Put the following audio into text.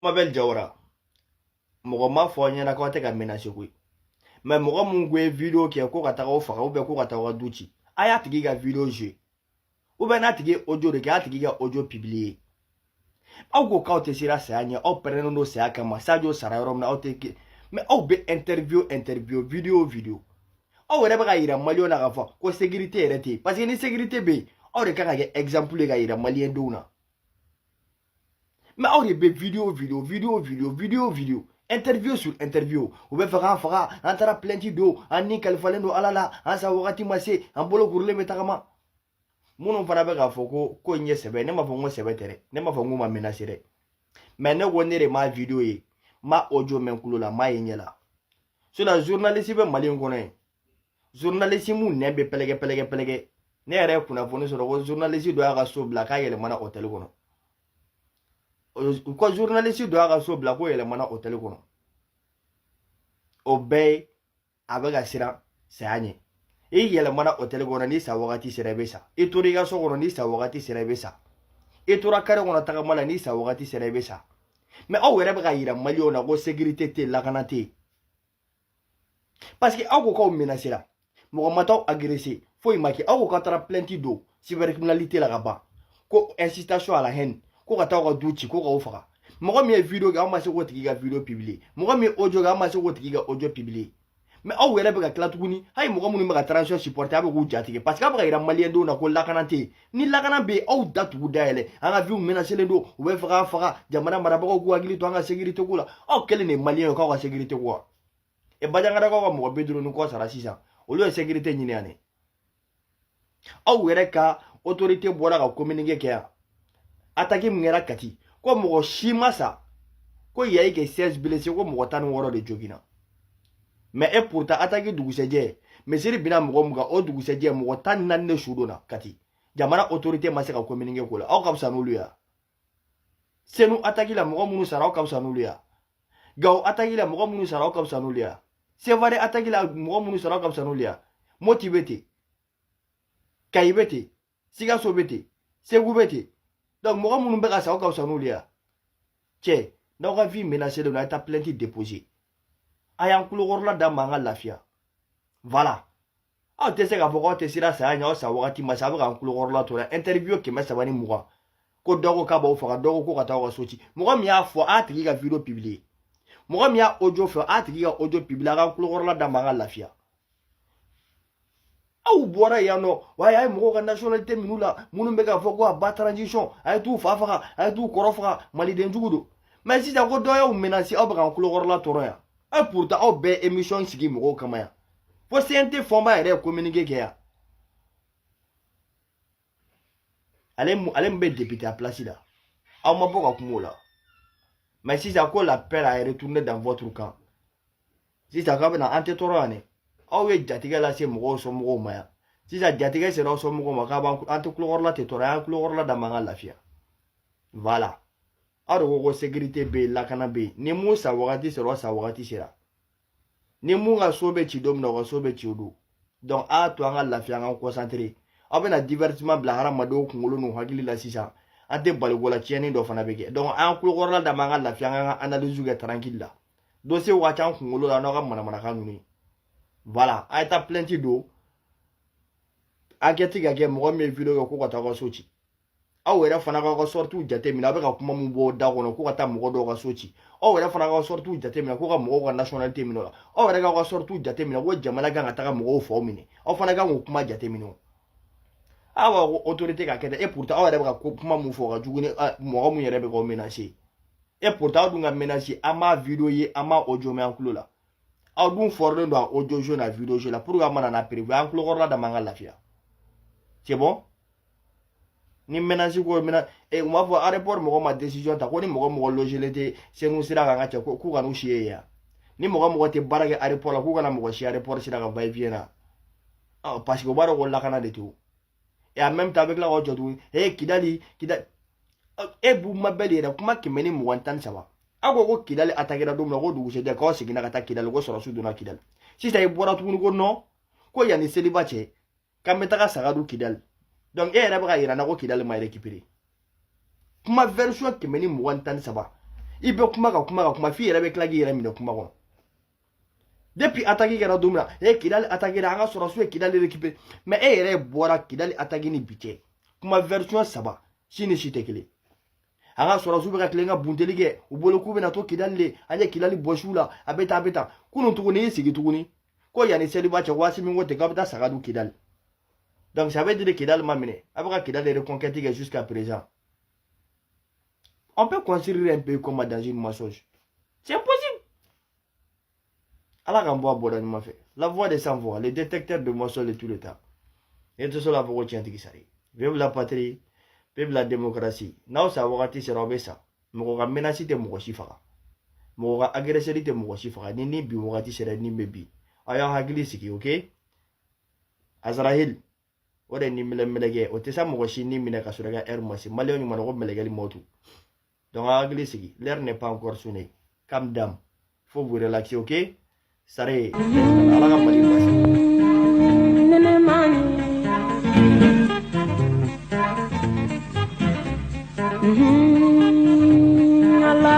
Mabel Jawara. Mɔgɔ ma fɔ ɲɛna k'aw tɛ ka menacer koyi. Mais mɔgɔ mun ko ye video kɛ ko ka taga o faga ou bien ko ka taga o ka du ci. A y'a tigi ka video jouer. Ou bien n'a tigi ye audio de kɛ, a tigi ka audio publier. Aw ko k'aw tɛ siran saya ɲɛ, aw pɛrɛnnen don saya kama. Sadio sara yɔrɔ min na aw tɛ mais aw bɛ interview video. Aw yɛrɛ bɛ ka yira maliyɛnw na k'a fɔ ko sécurité yɛrɛ tɛ yen. Parce que ni sécurité bɛ yen, aw de kan ka kɛ exemple ye ka yira maliyɛndenw na. Mais aw de bɛ video. Interview sur interview. U bɛ fɛ k'an faga, an taara plainte don, an ni kalifalen don Ala la, an sa wagati ma se, an bolo kurulen bɛ tagama. Minnu fana bɛ k'a fɔ ko n ye sɛbɛ, ne m'a fɔ n ko sɛbɛ tɛ dɛ, ne m'a fɔ n ko ma menacer dɛ. Mais ne ko ne de ma video ye, ma audio mɛn kulo la, ma ye ɲɛ la. Sinon journaliste bɛ Mali in kɔnɔ yen. Journaliste mun nɛ bɛ pɛlɛgɛ. Ne yɛrɛ ye kunnafoni sɔrɔ ko journaliste dɔ y'a ka so bila k'a yɛlɛmana hôtel kɔnɔ. Ko journaliste dɔ y'a ka so bila ko yɛlɛmana hôtel kɔnɔ. O bɛɛ ye a bɛ ka siran saya ɲɛ. I yɛlɛmana hôtel kɔnɔ ni sa wagati sera i bɛ sa. I tora i ka so kɔnɔ ni sa wagati sera i bɛ sa. I tora carré kɔnɔ tagama la ni sa wagati sera i bɛ sa. Mais aw yɛrɛ bɛ ka yira maliyɛnw na ko sécurité tɛ yen, lakana tɛ yen. Parce que aw ko k'aw menacera. Mɔgɔ ma t'aw agresser. Foyi ma kɛ. Aw ko k'aw taara plainte don cybercriminalité la ka ban. Ko incitation à la haine. Ko ka taa aw ka du ci, ko k'aw faga. Mɔgɔ min ye video kɛ, aw ma se k'o tigi ka video publier. Mɔgɔ min ye audio kɛ, aw ma se k'o tigi ka audio publier. Mais aw yɛrɛ bɛ ka tila tuguni, hali mɔgɔ minnu bɛ ka transition supporter, a bɛ k'u jatigɛ. Parce que aw bɛ ka yira maliyɛndenw na ko lakana tɛ yen. Ni lakana bɛ yen, aw da tugu dayɛlɛ. An ka vies menacelen don, u bɛ fɛ k'an faga. Jamana marabagaw k'u hakili to an ka sécurité ko la. Aw kɛlen de ye maliyɛn ye k'aw ka sécurité ko wa? Bajangara ka mɔgɔ 50 ni kɔ sara sisan. Olu ye sécurité ɲini yan ne. Aw yɛrɛ ka autorité bɔra ka communiqué kɛ yan. Attaque min kɛra Kati. Ko mɔgɔ si ma sa. Ko il y a eu que 16 blessés, ko mɔgɔ 16 de joginna. Mais et pourtant attaque dugusɛjɛ. Misiri bina mɔgɔ mun kan o dugusɛjɛ mɔgɔ 14 de su donna Kati. Jamana autorité ma se ka communiqué ko la. Aw ka fisa n'olu ya. Senu attaque la mɔgɔ minnu sara aw ka fisa n'olu ya. Gao attaque la mɔgɔ minnu sara aw ka fisa n'olu ya. Sevare attaque la mɔgɔ minnu sara aw ka fisa n'olu ya. Moti bɛ ten. Kayi bɛ ten. Sikaso bɛ ten. Segu bɛ ten. Donc mɔgɔ minnu bɛ ka sa aw ka fisa n'olu ya. Cɛ, n'aw ka vie menacée don, a ye taa plainte déposer. A y'an kulokɔrɔla da ma an ka lafiya. Voilà. Aw tɛ se k'a fɔ k'aw tɛ siran saya ɲɛ, aw sa wagati ma se, a bɛ k'an kulokɔrɔla to la. Interview 320. Ko dɔ ko k'a b'aw faga, dɔ ko ka taa aw ka so ci. Mɔgɔ min y'a fɔ, a tigi ka video publier. Mɔgɔ min y'a audio fɛ, a tigi ka audio publier, a ka kulokɔrɔla da ma an ka lafiya. Aw bɔra yan nɔ, wa a ye mɔgɔw ka nationalité minnu la, minnu bɛ k'a fɔ ko a ba transition, a ye t'u fa faga, a ye t'u kɔrɔ faga, maliden jugu don. Mais sisan ko dɔ y'aw menacer, aw bɛ k'an kulokɔrɔla tɔɔrɔ yan. Et pourtant aw bɛɛ émission sigi mɔgɔw kama yan. Fo CNT fɔnba yɛrɛ ye communiqué kɛ yan. Ale min bɛ député à place la. Aw ma bɔ ka kuma o la. Mais sisan ko l'appel a retourné dans votre camp. Sisan k'a bɛna an tɛ tɔɔrɔ yan dɛ. Aw ye jatigɛ lase mɔgɔw somɔgɔw ma yan. Sisan jatigɛ sera aw somɔgɔw ma k'a b'an an tɛ kulokɔrɔla tɛ tɔɔrɔ, an kulokɔrɔla da man ka lafiya. Voilà. Aw de ko ko sécurité bɛ yen, lakana bɛ yen. Ni mun sa wagati sera, o sa wagati sera. Ni mun ka so bɛ ci don min na, o ka so bɛ ci o don. Donc a to an ka lafiya, an ka concentré. Aw bɛna divertissement bila hadamadenw kunkolo n'u hakili la sisan. An tɛ bali ko la tiɲɛni dɔ fana bɛ kɛ. Donc an kulokɔrɔla da man ka lafiya, an ka analyse kɛ tranquille la. Dossier ka ca an kunkolo la n'aw ka manamanakan ninnu ye. Voilà, a ye taa plainte don. Enquête ka kɛ mɔgɔ min ye video kɛ ko ka taa aw ka so ci. Aw yɛrɛ fana k'aw ka sortie jate minɛ, aw bɛ ka kuma mun bɔ da kɔnɔ ko ka taa mɔgɔ dɔw ka so ci. Aw yɛrɛ fana k'aw sortie jate minɛ ko ka mɔgɔw ka nationalité minɛ o la. Aw yɛrɛ k'aw ka sortie jate minɛ ko jamana kan ka taga mɔgɔw faw minɛ. Aw fana kan k'o kuma jate minɛ o. Aw b'a ko autorité ka kɛ dɛ, et pourtant aw yɛrɛ bɛ ka kuma mun fɔ ka jugu ni mɔgɔ mun yɛrɛ bɛ k'aw menacer. Et pourtant aw dun ka menacer, an m'a video ye, an m'a audio mɛn an kulo la. Aw dun forlen don a audio jeu na video jeu la pour que a mana na prévu an kulokɔrɔla da man ka lafiya. C'est bon? Ni menace ko mena u m'a fɔ aéroport mɔgɔ ma décision ta ko ni mɔgɔ logelen tɛ Senu sira kan ka cɛ k'u ka n'u si ye yan. Ni mɔgɔ tɛ baara kɛ aéroport la k'u kana mɔgɔ si aéroport sira kan va-et-vient na. Parce que u b'a dɔn ko lakana de t'o. Et en même temps avec la jɔ tuguni Kidali e b'u mabɛli yɛrɛ kuma 113. Aw ko Kidali attaquera don min na ko dugusɛjɛ k'aw seginna ka taa Kidali ko sɔrɔsiw donna Kidali. Sisan i bɔra tuguni ko non ko yanni seliba cɛ k'an bɛ taga saga du Kidali. Donc e yɛrɛ bɛ ka yira na ko Kidali ma récupérer. Kuma version 113. ibe kuma ka fi yɛrɛ bɛ tila k'i yɛrɛ minɛ kuma kɔnɔ depuis attaque kɛra don min na Kidali attaque an ka sɔrɔsiw ye Kidali récupérer mais e yɛrɛ bɔra Kidali attaque ni bi cɛ kuma version 3 si ni si tɛ kelen an ka sɔrɔsiw bɛ ka tilen ka bunteli kɛ u bolo k'u bɛna to Kidali le an ye Kidali bɔsiw la a bɛ tan kunun tuguni y'i sigi tuguni ko yanni seliba cɛ waati min ko ten k'a bɛ taa saga du Kidali donc ça veut dire Kidali ma minɛ a bɛ ka Kidali reconquête kɛ jusqu'à présent on peut construire un pays comme dans une mensonge c'est impossible. Allah k'an bɔ a bɔda ɲuman fɛ la voix des sans voix le détecteur de mensonges de tout le temps et tɛ sɔn k'a fɔ ko tiɲɛtigi sari vive la patrie vive la démocratie n'aw sa wagati sera aw bɛ sa mɔgɔ ka menace tɛ mɔgɔ si faga mɔgɔ ka agresseur tɛ mɔgɔ si faga ni bi wagati sera ni bɛ bi a y'aw hakili sigi ok Azarahil o de ni mɛlɛmɛlɛkɛ o tɛ sa mɔgɔ si ni minɛ ka sɔrɔ i ka heure ma se maliyɛnw ɲuman ko mɛlɛkɛli motu donc a hakili sigi l'heure n'est pas encore sonné calm down faut vous relaxer ok sare ala ka mali basi Allah